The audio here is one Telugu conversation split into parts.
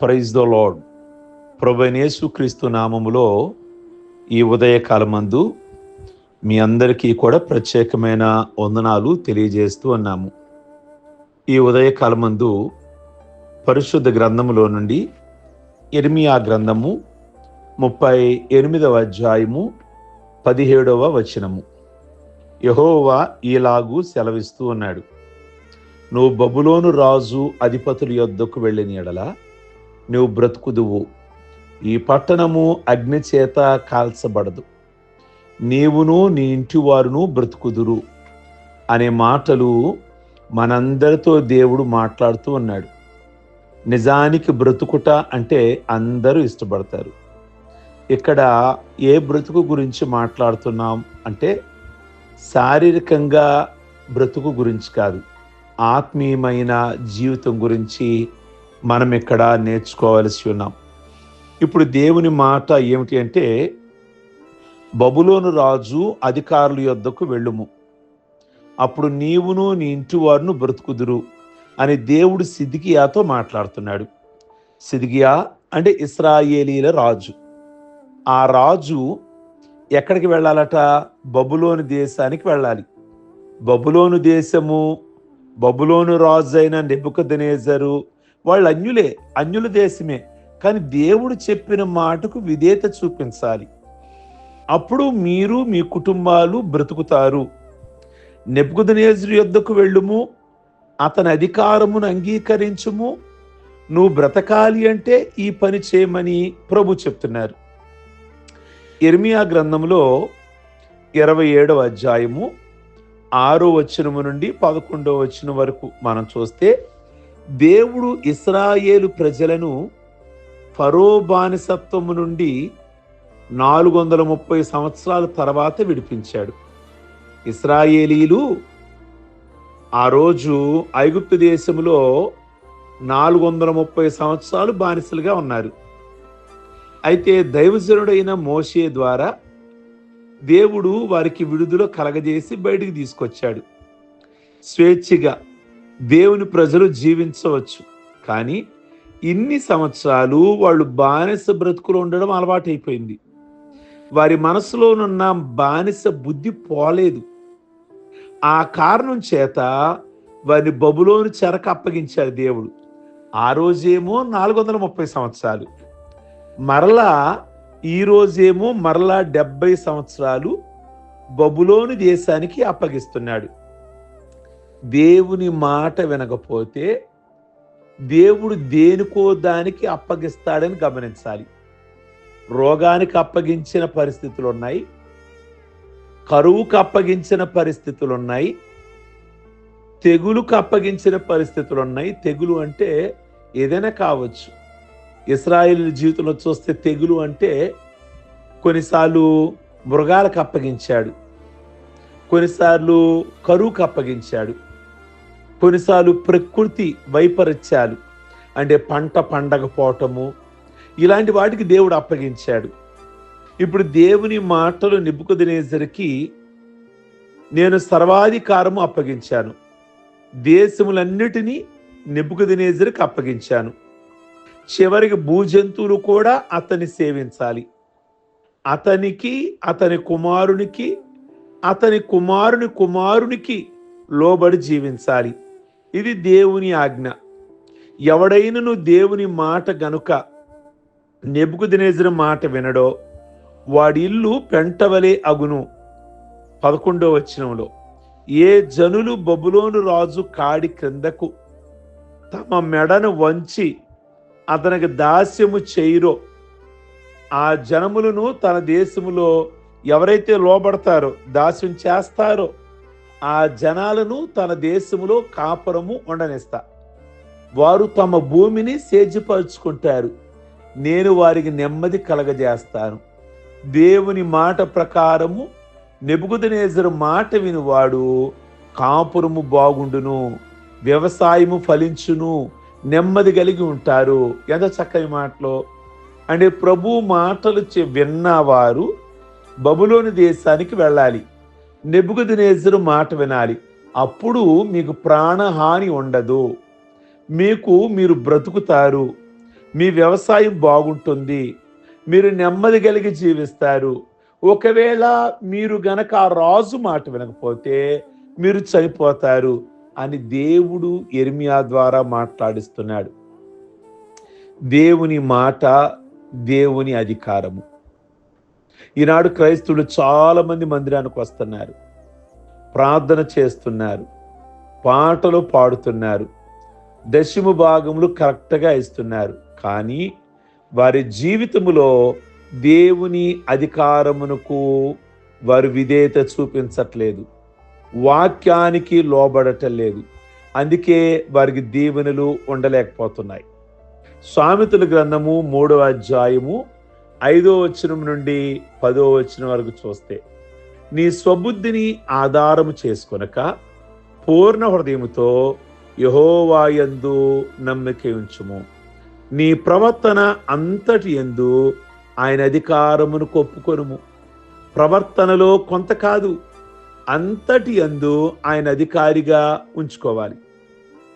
Praise the lord. ప్రభువైన యేసుక్రీస్తు నామములో ఈ ఉదయకాలమందు మీ అందరికీ కూడా ప్రత్యేకమైన వందనాలు తెలియజేస్తూ ఉన్నాము. ఈ ఉదయకాలమందు పరిశుద్ధ గ్రంథములో నుండి ఇర్మియా గ్రంథము 38వ అధ్యాయము 17వ వచనము. యెహోవా ఈలాగు సెలవిస్తూ ఉన్నాడు, నువ్వు బబులోను రాజు అధిపతుల యొద్దకు వెళ్ళిన యెడల నువ్వు బ్రతుకుదువు, ఈ పట్టణము అగ్ని చేత కాల్చబడదు, నీవును నీ ఇంటి వారును బ్రతుకుదురు అనే మాటలు మనందరితో దేవుడు మాట్లాడుతూ ఉన్నాడు. నిజానికి బ్రతుకుట అంటే అందరూ ఇష్టపడతారు. ఇక్కడ ఏ బ్రతుకు గురించి మాట్లాడుతున్నాం అంటే శారీరకంగా బ్రతుకు గురించి కాదు, ఆత్మీయమైన జీవితం గురించి మనం ఇక్కడ నేర్చుకోవాల్సి ఉన్నాం. ఇప్పుడు దేవుని మాట ఏమిటి అంటే, బబులోను రాజు అధికారుల యొద్దకు వెళ్ళుము, అప్పుడు నీవును నీ ఇంటి వారును బ్రతుకుదురు అని దేవుడు సిద్కియాతో మాట్లాడుతున్నాడు. సిద్కియా అంటే ఇశ్రాయేలీల రాజు. ఆ రాజు ఎక్కడికి వెళ్ళాలట? బబులోను దేశానికి వెళ్ళాలి. బబులోను దేశము, బబులోను రాజు అయిన నెబుకద్నెజరు వాళ్ళు అన్యుల దేశమే. కానీ దేవుడు చెప్పిన మాటకు విధేయత చూపించాలి. అప్పుడు మీరు మీ కుటుంబాలు బ్రతుకుతారు. నెబుకద్నెజరు యొద్దకు వెళ్ళుము, అతని అధికారమును అంగీకరించుము, నువ్వు బ్రతకాలి అంటే ఈ పని చేయమని ప్రభు చెప్తున్నారు. ఇర్మియా గ్రంథంలో 27వ అధ్యాయము 6వ వచనము నుండి 11వ వచనం వరకు మనం చూస్తే, దేవుడు ఇశ్రాయేలు ప్రజలను ఫరో బానిసత్వము నుండి 430 సంవత్సరాల తర్వాత విడిపించాడు. ఇశ్రాయేలీలు ఆ రోజు ఐగుప్తు దేశంలో 430 సంవత్సరాలు బానిసలుగా ఉన్నారు. అయితే దైవజనుడైన మోషే ద్వారా దేవుడు వారికి విడుదల కలగజేసి బయటికి తీసుకొచ్చాడు. స్వేచ్ఛగా దేవుని ప్రజలు జీవించవచ్చు, కానీ ఇన్ని సంవత్సరాలు వాళ్ళు బానిస బ్రతుకులు ఉండడం అలవాటైపోయింది. వారి మనసులోనున్న బానిస బుద్ధి పోలేదు. ఆ కారణం చేత వారిని బబులోను చెరకు అప్పగించాడు దేవుడు. ఆ రోజేమో 430 సంవత్సరాలు, మరలా ఈ రోజేమో మరలా 70 సంవత్సరాలు బబులోను దేశానికి అప్పగిస్తున్నాడు. దేవుని మాట వినకపోతే దేవుడు దేనికో దానికి అప్పగిస్తాడని గమనించాలి. రోగానికి అప్పగించిన పరిస్థితులు ఉన్నాయి, కరువుకు అప్పగించిన పరిస్థితులు ఉన్నాయి, తెగులుకు అప్పగించిన పరిస్థితులు ఉన్నాయి. తెగులు అంటే ఏదైనా కావచ్చు. ఇశ్రాయేలు జీవితంలో చూస్తే తెగులు అంటే కొన్నిసార్లు మృగాలకు అప్పగించాడు, కొన్నిసార్లు కరువుకు అప్పగించాడు, కొన్నిసార్లు ప్రకృతి వైపరీత్యాలు అంటే పంట పండకపోవటము, ఇలాంటి వాటికి దేవుడు అప్పగించాడు. ఇప్పుడు దేవుని మాటలు నెబుకద్నెజరుకి నేను సర్వాధికారము అప్పగించాను, దేశములన్నిటినీ నెబుకద్నెజరుకి అప్పగించాను, చివరికి భూజంతువులు కూడా అతన్ని సేవించాలి, అతనికి, అతని కుమారునికి, అతని కుమారుని కుమారునికి లోబడి జీవించాలి. ఇది దేవుని ఆజ్ఞ. ఎవడైనను దేవుని మాట గనుక నెబుకద్నెజరు మాట వినడో వాడి ఇల్లు పెంటవలే అగును. 11వ వచనంలో, ఏ జనులు బబులోను రాజు కాడి క్రిందకు తమ మెడను వంచి అతనికి దాస్యము చేయురో, ఆ జనములను తన దేశములో ఎవరైతే లోబడతారో, దాస్యం చేస్తారో ఆ జనాలను తన దేశములో కాపురము ఉండనిస్తా. వారు తమ భూమిని సేద్యపరుచుకుంటారు, నేను వారికి నెమ్మది కలగజేస్తాను. దేవుని మాట ప్రకారము నెబుకద్నెజరు మాట వినువాడు కాపురము బాగుండును, వ్యవసాయము ఫలించును, నెమ్మది కలిగి ఉంటారు. ఎంత చక్కని మాటలో! అంటే ప్రభు మాటలు విన్నవారు బబులోను దేశానికి వెళ్ళాలి, నెబుకద్నెజరు మాట వినాలి. అప్పుడు మీకు ప్రాణహాని ఉండదు, మీరు బ్రతుకుతారు, మీ వ్యవసాయం బాగుంటుంది, మీరు నెమ్మది కలిగి జీవిస్తారు. ఒకవేళ మీరు గనక ఆ రాజు మాట వినకపోతే మీరు చనిపోతారు అని దేవుడు యిర్మీయా ద్వారా మాట్లాడిస్తున్నాడు. దేవుని మాట, దేవుని అధికారము. ఈనాడు క్రైస్తవులు చాలా మంది మందిరానికి వస్తున్నారు, ప్రార్థన చేస్తున్నారు, పాటలు పాడుతున్నారు, దశమ భాగములు కరెక్ట్గా ఇస్తున్నారు. కానీ వారి జీవితములో దేవుని అధికారమునకు వారు విధేయత చూపించట్లేదు, వాక్యానికి లోబడటం లేదు. అందుకే వారికి దీవెనలు ఉండలేకపోతున్నాయి. సామెతల గ్రంథము 3వ అధ్యాయము 5వ వచనం నుండి 10వ వచనం వరకు చూస్తే, నీ స్వబుద్ధిని ఆధారము చేసుకొనక పూర్ణ హృదయముతో యెహోవా యందు నమ్మిక ఉంచుము. నీ ప్రవర్తన అంతటి యందు ఆయన అధికారమును ఒప్పుకొనుము. ప్రవర్తనలో కొంత కాదు, అంతటి యందు ఆయన అధికారిగా ఉంచుకోవాలి.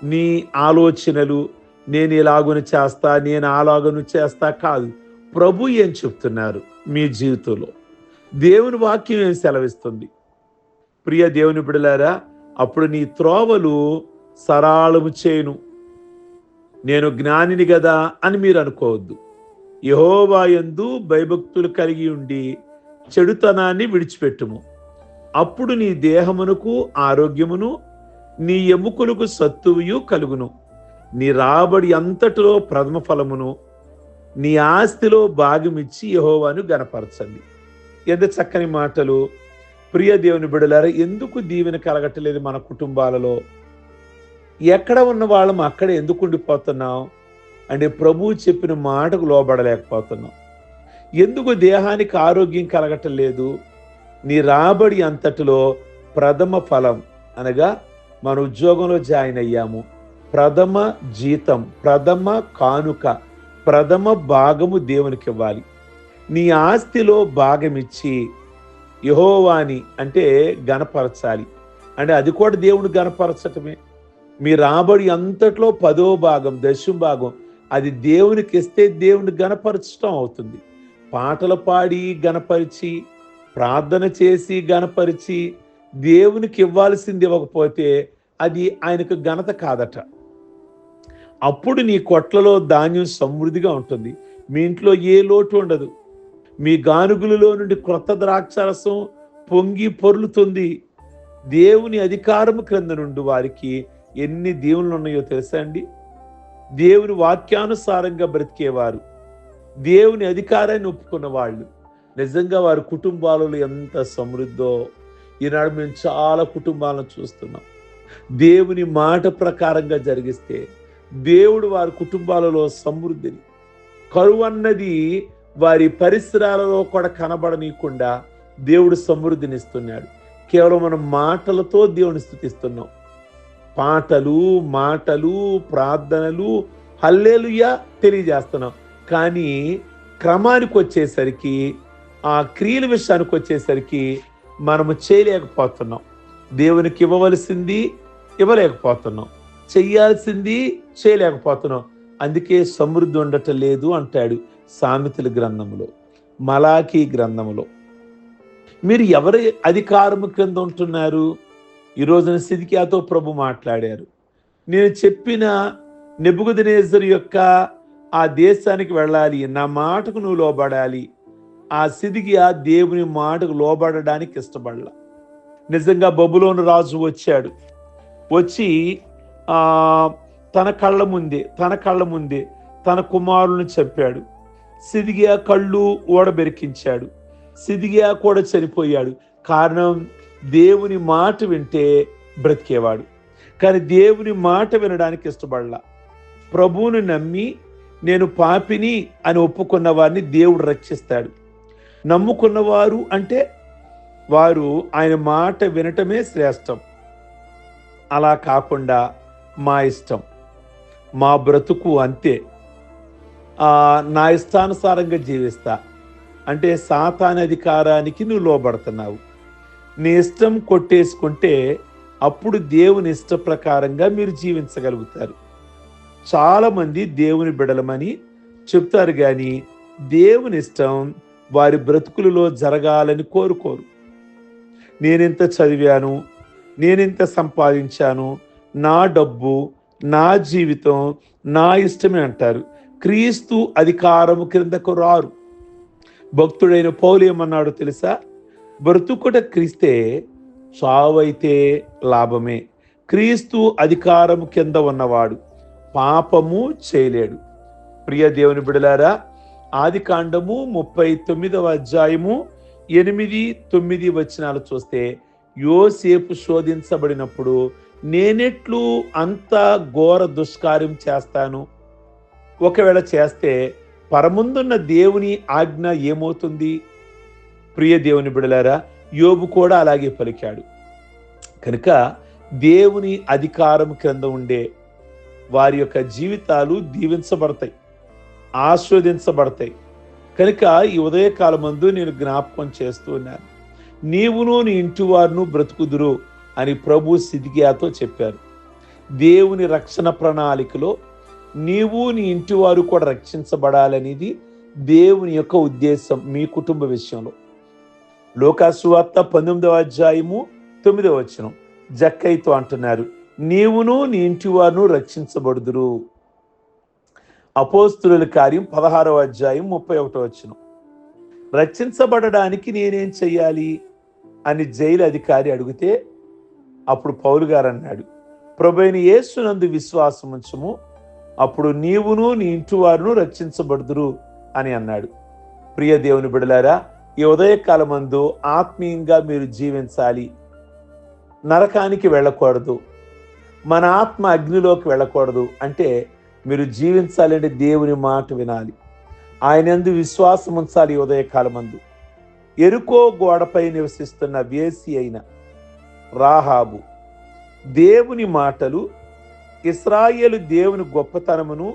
నీ ఆలోచనలు నేను ఇలాగును చేస్తా, నేను అలాగును చేస్తా కాదు. ప్రభు ఏం చెప్తున్నారు మీ జీవితంలో? దేవుని వాక్యం ఏం సెలవిస్తుంది? ప్రియ దేవుని బిడ్డలారా, అప్పుడు నీ త్రోవలు సరళము చేయును. నేను జ్ఞానిని కదా అని మీరు అనుకోవద్దు. యెహోవా యందు భయభక్తులు కలిగి ఉండి చెడుతనాన్ని విడిచిపెట్టుము. అప్పుడు నీ దేహమునకు ఆరోగ్యమును, నీ ఎముకలకు సత్తువయు కలుగును. నీ రాబడి అంతటిలో ప్రథమ ఫలమును, నీ ఆస్తిలో భాగమిచ్చి యెహోవాను గణపరచండి. ఎంత చక్కని మాటలు! ప్రియ దేవుని బిడ్డలారా, ఎందుకు దీవెన కలగట్లేదు మన కుటుంబాలలో? ఎక్కడ ఉన్న వాళ్ళం అక్కడే ఎందుకు ఉండిపోతున్నాం అంటే ప్రభువు చెప్పిన మాటకు లోబడలేకపోతున్నాం. ఎందుకు దేహానికి ఆరోగ్యం కలగటం లేదు? నీ రాబడి అంతటిలో ప్రథమ ఫలం అనగా మన ఉద్యోగంలో జాయిన్ అయ్యాము, ప్రథమ జీతం, ప్రథమ కానుక, ప్రథమ భాగము దేవునికి ఇవ్వాలి. నీ ఆస్తిలో భాగమిచ్చి యెహోవాని అంటే గణపరచాలి. అంటే అది కూడా దేవుడు గణపరచటమే. మీ రాబడి అంతట్లో 10వ భాగం, 10వ భాగం అది దేవునికి ఇస్తే దేవుని గణపరచటం అవుతుంది. పాటలు పాడి గణపరిచి, ప్రార్థన చేసి గణపరిచి దేవునికి ఇవ్వాల్సింది ఇవ్వకపోతే అది ఆయనకు ఘనత కాదట. అప్పుడు నీ కొట్లలో ధాన్యం సమృద్ధిగా ఉంటుంది, మీ ఇంట్లో ఏ లోటు ఉండదు. మీ గానుగులలో నుండి క్రొత్త ద్రాక్షారసం పొంగి పొర్లుతుంది. దేవుని అధికారము క్రింద నుండి వారికి ఎన్ని దేవుళ్ళు ఉన్నాయో తెలుసా అండి? దేవుని వాక్యానుసారంగా బ్రతికేవారు, దేవుని అధికారాన్ని ఒప్పుకున్న వాళ్ళు, నిజంగా వారి కుటుంబాలలో ఎంత సమృద్ధో. ఈనాడు మేము చాలా కుటుంబాలను చూస్తున్నాం. దేవుని మాట ప్రకారంగా జరిగిస్తే దేవుడు వారి కుటుంబాలలో సమృద్ధిని, కరువు అన్నది వారి పరిసరాలలో కూడా కనబడనీయకుండా దేవుడు సమృద్ధినిస్తున్నాడు. కేవలం మనం మాటలతో దేవుని స్తుతిస్తున్నాం. పాటలు, మాటలు, ప్రార్థనలు, హల్లెలూయా తెలియజేస్తున్నాం. కానీ క్రమానికి వచ్చేసరికి, ఆ క్రియల విషయానికి వచ్చేసరికి మనము చేయలేకపోతున్నాం. దేవునికి ఇవ్వవలసింది ఇవ్వలేకపోతున్నాం, చెయ్యాల్సింది చేయలేకపోతున్నాం. అందుకే సమృద్ధి ఉండటం లేదు అంటాడు సామెతల గ్రంథములో, మలాకీ గ్రంథములో. మీరు ఎవరి అధికారము క్రింద ఉంటున్నారు? ఈ రోజున సిద్కియాతో ప్రభు మాట్లాడారు. నేను చెప్పిన నెబుకద్నెజరు యొక్క ఆ దేశానికి వెళ్ళాలి, నా మాటకు నువ్వు లోబడాలి. ఆ సిద్కియా దేవుని మాటకు లోబడడానికి ఇష్టపడలా. నిజంగా బబులోను రాజు వచ్చాడు, వచ్చి తన కళ్ళ ముందే తన కుమారులను చంపాడు. సిద్కియా కళ్ళు ఓడబెరికించాడు. సిద్కియా కూడా చనిపోయాడు. కారణం, దేవుని మాట వింటే బ్రతికేవాడు, కానీ దేవుని మాట వినడానికి ఇష్టపడలా. ప్రభువుని నమ్మి నేను పాపిని అని ఒప్పుకున్న వారిని దేవుడు రక్షిస్తాడు. నమ్ముకున్నవారు అంటే వారు ఆయన మాట వినటమే శ్రేష్టం. అలా కాకుండా మా ఇష్టం, మా బ్రతుకు అంతే, నా ఇష్టానుసారంగా జీవిస్తా అంటే సాతాను అధికారానికి నువ్వు లోబడుతున్నావు. నీ ఇష్టం కొట్టేసుకుంటే అప్పుడు దేవుని ఇష్ట ప్రకారంగా మీరు జీవించగలుగుతారు. చాలామంది దేవుని బిడలమని చెప్తారు కానీ దేవుని ఇష్టం వారి బ్రతుకులలో జరగాలని కోరుకోరు. నేనింత చదివాను, నేనింత సంపాదించాను, నా డబ్బు, నా జీవితం, నా ఇష్టమే అంటారు. క్రీస్తు అధికారము క్రిందకు రారు. భక్తుడైన పౌలు ఏమన్నాడు తెలుసా? బ్రతుకుట క్రీస్తే, చావైతే లాభమే. క్రీస్తు అధికారము కింద ఉన్నవాడు పాపము చేయలేడు. ప్రియ దేవుని బిడలారా, ఆదికాండము 39వ అధ్యాయము 8-9 వచనాలు చూస్తే, యోసేపు శోధించబడినప్పుడు నేనెట్లు అంత ఘోర దుష్కార్యం చేస్తాను? ఒకవేళ చేస్తే పరముందున్న దేవుని ఆజ్ఞ ఏమవుతుంది? ప్రియ దేవుని బిడలారా, యోబు కూడా అలాగే పలికాడు. కనుక దేవుని అధికారం క్రింద ఉండే వారి యొక్క జీవితాలు దీవించబడతాయి, ఆస్వాదించబడతాయి. కనుక ఈ ఉదయకాలమందు నేను జ్ఞాపకం చేస్తూ ఉన్నాను, నీవును నీ ఇంటి వారును బ్రతుకుదురు అని ప్రభు సిద్కియాతో చెప్పారు. దేవుని రక్షణ ప్రణాళికలో నీవు నీ ఇంటి వారు కూడా రక్షించబడాలనేది దేవుని యొక్క ఉద్దేశం మీ కుటుంబ విషయంలో. లూకా సువార్త 19వ అధ్యాయము 9వ వచనం జక్కయ్యతో అంటున్నారు, నీవును నీ ఇంటి వారును రక్షించబడుదురు. అపోస్తుల కార్యం 16వ అధ్యాయం 31వ వచనం, రక్షించబడడానికి నేనేం చెయ్యాలి అని జైలు అధికారి అడిగితే అప్పుడు పౌలు గారు అన్నాడు, ప్రభువైన యేసునందు విశ్వాసం ఉంచుము, అప్పుడు నీవును నీ ఇంటి వారును రక్షించబడుదురు అని అన్నాడు. ప్రియ దేవుని బిడలారా, ఈ ఉదయకాలమందు ఆత్మీయంగా మీరు జీవించాలి. నరకానికి వెళ్ళకూడదు, మన ఆత్మ అగ్నిలోకి వెళ్ళకూడదు అంటే మీరు జీవించాలంటే దేవుని మాట వినాలి, ఆయన యందు విశ్వాసం ఉంచాలి. ఈ ఉదయకాలమందు ఎరుకో గోడపై నివసిస్తున్న వేసి అయిన రాహాబు దేవుని మాటలు, ఇశ్రాయేలు దేవుని గొప్పతనమును,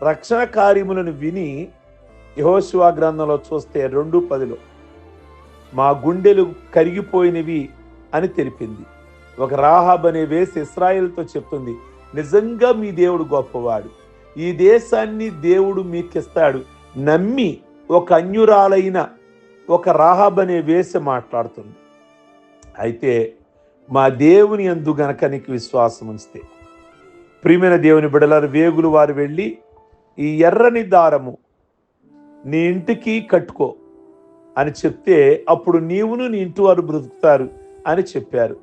రక్షణ కార్యములను విని యెహోషువ గ్రంథంలో చూస్తే 2:10 మా గుండెలు కరిగిపోయినవి అని తెలిపింది. ఒక రాహాబ్ అనే వేసి ఇశ్రాయేలుతో చెప్తుంది, నిజంగా మీ దేవుడు గొప్పవాడు, ఈ దేశాన్ని దేవుడు మీకిస్తాడు. నమ్మి ఒక అన్యురాలైన ఒక రాహాబ్ అనే వేసి మాట్లాడుతుంది, అయితే మా దేవుని యందు గనక నీకు విశ్వాసం ఉంచితే, ప్రియమైన దేవుని బిడలారు, వేగులు వారు వెళ్ళి ఈ ఎర్రని దారము నీ ఇంటికి కట్టుకో అని చెప్తే అప్పుడు నీవును నీ ఇంటి వారు బ్రతుకుతారు అని చెప్పారు.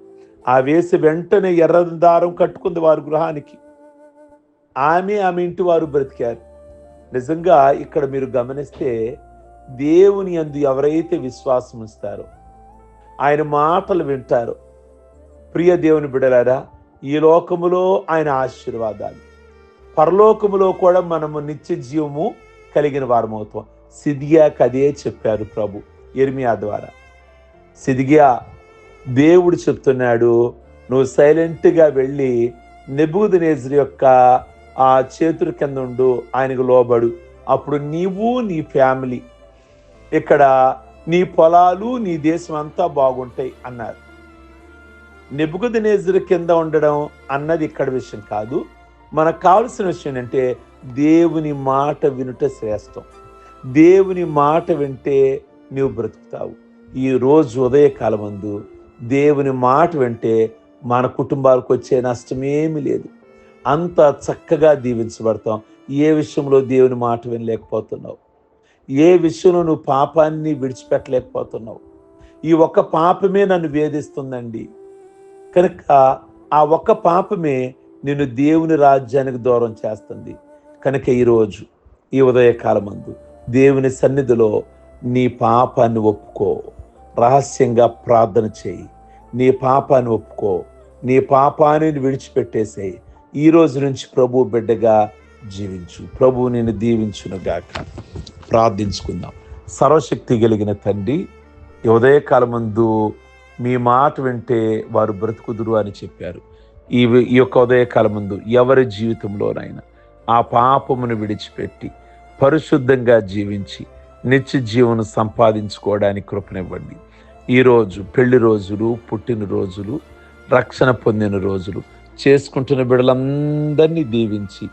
ఆ వేసి వెంటనే ఎర్రని దారం కట్టుకుంది వారి గృహానికి. ఆమె ఇంటి వారు బ్రతికారు. నిజంగా ఇక్కడ మీరు గమనిస్తే దేవుని యందు ఎవరైతే విశ్వాసం ఉంచుతారో, ఆయన మాటలు వింటారో, ప్రియ దేవుని బిడలారా, ఈ లోకములో ఆయన ఆశీర్వాదాలు, పరలోకములో కూడా మనము నిత్య జీవము కలిగిన వారమవుతాం. సిద్కియాకు అదే చెప్పారు ప్రభు యిర్మీయా ద్వారా. సిద్కియా, దేవుడు చెప్తున్నాడు, నువ్వు సైలెంట్గా వెళ్ళి నెబూకద్నెజరు యొక్క ఆ చేతుల కింద ఉండు, ఆయనకు లోబడు, అప్పుడు నీవు నీ ఫ్యామిలీ, ఇక్కడ నీ పొలాలు, నీ దేశం అంతా బాగుంటాయి అన్నారు. నెబూకద్నెజరు కింద ఉండడం అన్నది ఇక్కడ విషయం కాదు. మనకు కావాల్సిన విషయం ఏంటంటే దేవుని మాట వినుట శ్రేష్టం. దేవుని మాట వింటే నీవు బ్రతుకుతావు. ఈ రోజు ఉదయకాలమందు దేవుని మాట వింటే మన కుటుంబాలకు వచ్చే నష్టమేమీ లేదు, అంత చక్కగా దీవించబడతాం. ఏ విషయంలో దేవుని మాట వినలేకపోతున్నావు? ఏ విషయంలో నువ్వు పాపాన్ని విడిచిపెట్టలేకపోతున్నావు? ఈ ఒక్క పాపమే నన్ను వేధిస్తుందండి. కనుక ఆ ఒక్క పాపమే నిన్ను దేవుని రాజ్యానికి దూరం చేస్తుంది. కనుక ఈరోజు ఈ ఉదయకాలమందు దేవుని సన్నిధిలో నీ పాపాన్ని ఒప్పుకో, రహస్యంగా ప్రార్థన చేయి, నీ పాపాన్ని ఒప్పుకో, నీ పాపాన్ని విడిచిపెట్టేసేయి. ఈ రోజు నుంచి ప్రభు బిడ్డగా జీవించు. ప్రభువు నిన్ను దీవించునుగాక. ప్రార్థించుకుందాం. సర్వశక్తి కలిగిన తండ్రి, ఈ ఉదయకాలమందు మీ మాట వింటే వారు బ్రతుకుదురు అని చెప్పారు. ఈ యొక్క ఉదయకాలమందు ఎవరి జీవితంలోనైనా ఆ పాపమును విడిచిపెట్టి పరిశుద్ధంగా జీవించి నిత్య జీవనం సంపాదించుకోవడానికి కృపనివ్వండి. ఈరోజు పెళ్లి రోజులు, పుట్టినరోజులు, రక్షణ పొందిన రోజులు చేసుకుంటున్న బిడ్డలందరినీ దీవించి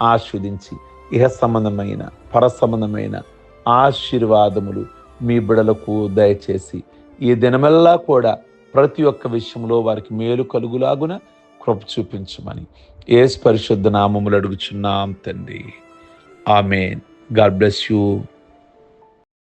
ఆస్వాదించి ఇహ సంబంధమైన పర సంబంధమైన ఆశీర్వాదములు మీ బిడలకు దయచేసి ఈ దినమెల్లా కూడా ప్రతి ఒక్క విషయంలో వారికి మేలు కలుగులాగున కృప చూపించమని యేసు పరిశుద్ధ నామములు అడుగుచున్నాం తండ్రి. ఆమేన్. God bless you.